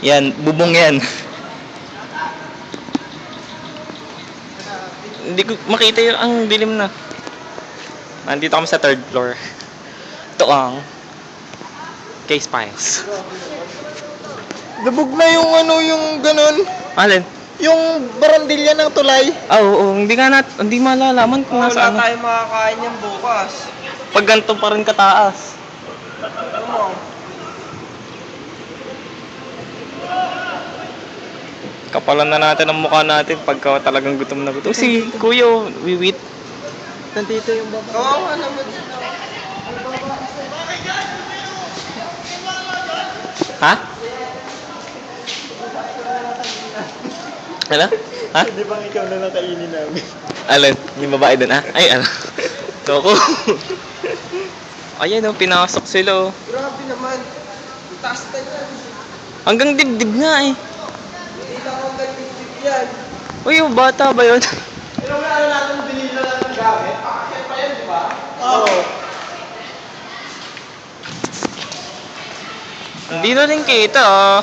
Yan, bubong yan. Hindi ko makita yung ang dilim na. Nandito kami sa 3rd floor. Ito ang case files. Dabog na yung ano, yung ganun. Alin? Yung barandilya ng tulay. Oo, hindi malalaman kung nasa ano. Wala tayong makakain yan bukas. Pag ganito pa rin kataas. Ano mo? Kapalan na natin ang mukha natin pagka talagang gutom na gutom. Si Kuya, wiwit. Nandito yung baba. Oo, naman. Ha? Ano? Ha? Hindi bang ikaw na nakainin namin? Alin? Yung babae dun, ha? Ay, ano? Loko. Ayan, pinasok sila, oh. Grabe naman. Taas na yan. Hanggang dibdib nga, eh. Hindi lang ako nagtitip yan. Uy, yung bata ba yun? Pero wala na natin binila lang ng gamit. Pakakit pa yan, di ba? Oo. Hindi na rin kita, ah.